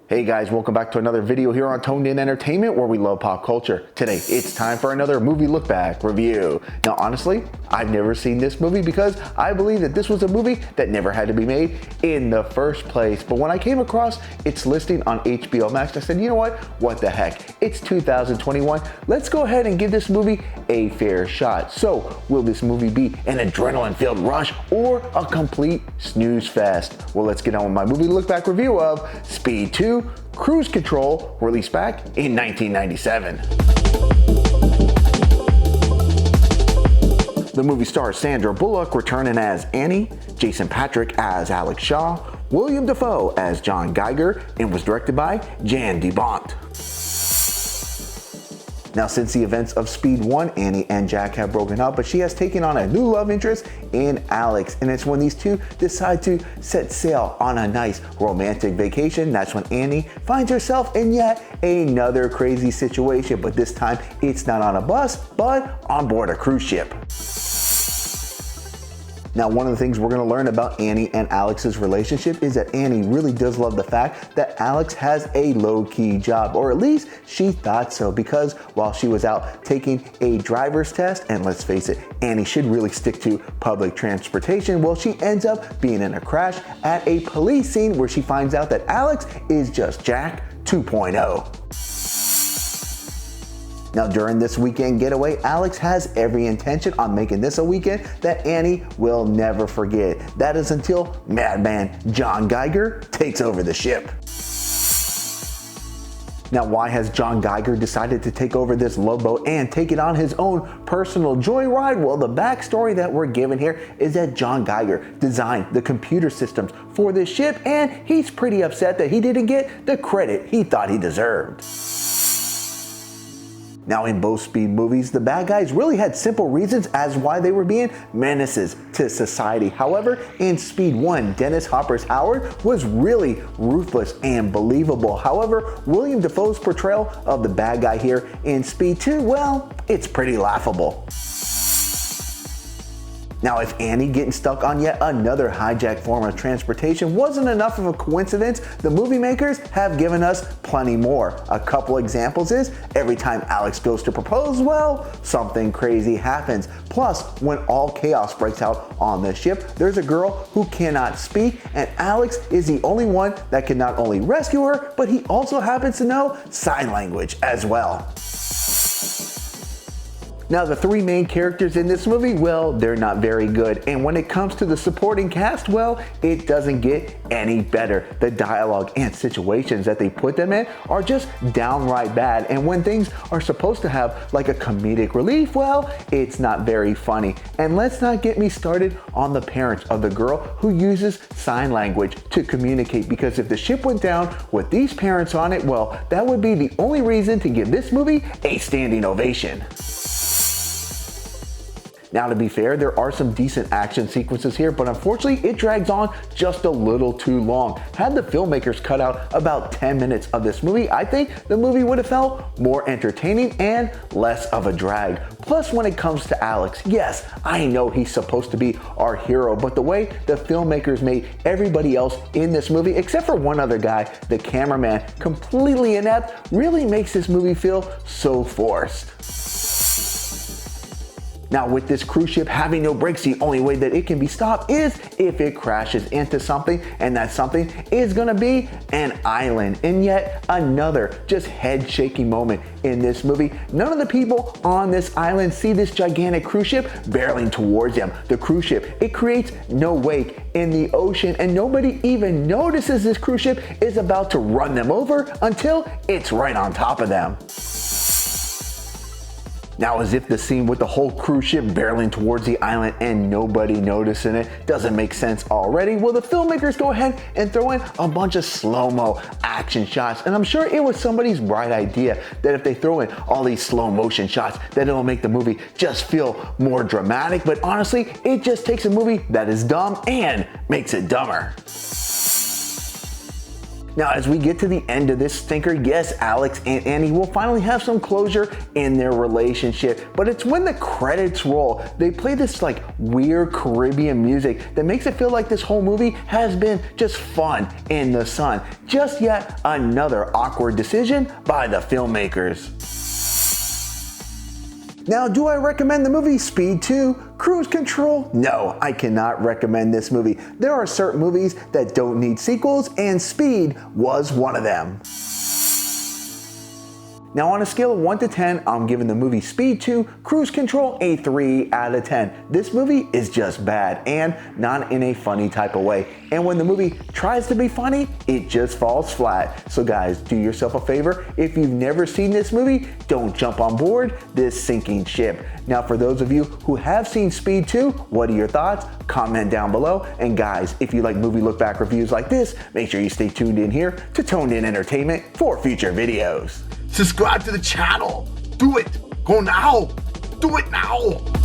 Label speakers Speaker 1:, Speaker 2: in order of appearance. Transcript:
Speaker 1: Hey guys, welcome back to another video here on Toned In Entertainment, where we love pop culture. Today, it's time for another movie look back review. Now honestly, I've never seen this movie because I believe that this was a movie that never had to be made in the first place. But when I came across its listing on HBO Max, I said, you know what the heck? It's 2021. Let's go ahead and give this movie a fair shot. So, will this movie be an adrenaline-filled rush or a complete snooze fest? Well, let's get on with my movie look back review of Speed 2 Cruise Control, released back in 1997. The movie stars Sandra Bullock returning as Annie, Jason Patric as Alex Shaw, William Dafoe as John Geiger, and was directed by Jan de Bont. Now, since the events of Speed 1, Annie and Jack have broken up, but she has taken on a new love interest in Alex. And it's when these two decide to set sail on a nice romantic vacation, that's when Annie finds herself in yet another crazy situation. But this time, it's not on a bus, but on board a cruise ship. Now, one of the things we're going to learn about Annie and Alex's relationship is that Annie really does love the fact that Alex has a low-key job, or at least she thought so, because while she was out taking a driver's test, and let's face it, Annie should really stick to public transportation, well, she ends up being in a crash at a police scene where she finds out that Alex is just Jack 2.0. Now, during this weekend getaway, Alex has every intention on making this a weekend that Annie will never forget. That is until Madman John Geiger takes over the ship. Now, why has John Geiger decided to take over this love boat and take it on his own personal joyride? Well, the backstory that we're given here is that John Geiger designed the computer systems for this ship, and he's pretty upset that he didn't get the credit he thought he deserved. Now, in both Speed movies, the bad guys really had simple reasons as why they were being menaces to society. However, in Speed 1, Dennis Hopper's Howard was really ruthless and believable. However, William Dafoe's portrayal of the bad guy here in Speed 2, well, it's pretty laughable. Now, if Annie getting stuck on yet another hijacked form of transportation wasn't enough of a coincidence, the movie makers have given us plenty more. A couple examples is, every time Alex goes to propose, well, something crazy happens. Plus, when all chaos breaks out on the ship, there's a girl who cannot speak, and Alex is the only one that can not only rescue her, but he also happens to know sign language as well. Now, the three main characters in this movie, well, they're not very good. And when it comes to the supporting cast, well, it doesn't get any better. The dialogue and situations that they put them in are just downright bad. And when things are supposed to have like a comedic relief, well, it's not very funny. And let's not get me started on the parents of the girl who uses sign language to communicate, because if the ship went down with these parents on it, well, that would be the only reason to give this movie a standing ovation. Now, to be fair, there are some decent action sequences here, but unfortunately it drags on just a little too long. Had the filmmakers cut out about 10 minutes of this movie, I think the movie would have felt more entertaining and less of a drag. Plus, when it comes to Alex, yes, I know he's supposed to be our hero, but the way the filmmakers made everybody else in this movie, except for one other guy, the cameraman, completely inept, really makes this movie feel so forced. Now, with this cruise ship having no brakes, the only way that it can be stopped is if it crashes into something, and that something is gonna be an island. And yet another just head-shaking moment in this movie. None of the people on this island see this gigantic cruise ship barreling towards them. The cruise ship, it creates no wake in the ocean, and nobody even notices this cruise ship is about to run them over until it's right on top of them. Now, as if the scene with the whole cruise ship barreling towards the island and nobody noticing it doesn't make sense already, well, the filmmakers go ahead and throw in a bunch of slow-mo action shots. And I'm sure it was somebody's bright idea that if they throw in all these slow motion shots, that it'll make the movie just feel more dramatic. But honestly, it just takes a movie that is dumb and makes it dumber. Now, as we get to the end of this stinker, yes, Alex and Annie will finally have some closure in their relationship, but it's when the credits roll, they play this like weird Caribbean music that makes it feel like this whole movie has been just fun in the sun. Just yet another awkward decision by the filmmakers. Now, do I recommend the movie Speed 2? Cruise Control? No, I cannot recommend this movie. There are certain movies that don't need sequels, and Speed was one of them. Now, on a scale of 1 to 10, I'm giving the movie Speed 2 Cruise Control a 3 out of 10. This movie is just bad, and not in a funny type of way. And when the movie tries to be funny, it just falls flat. So guys, do yourself a favor. If you've never seen this movie, don't jump on board this sinking ship. Now, for those of you who have seen Speed 2, what are your thoughts? Comment down below. And guys, if you like movie look back reviews like this, make sure you stay tuned in here to Toned In Entertainment for future videos.
Speaker 2: Subscribe to the channel. Do it. Go now. Do it now.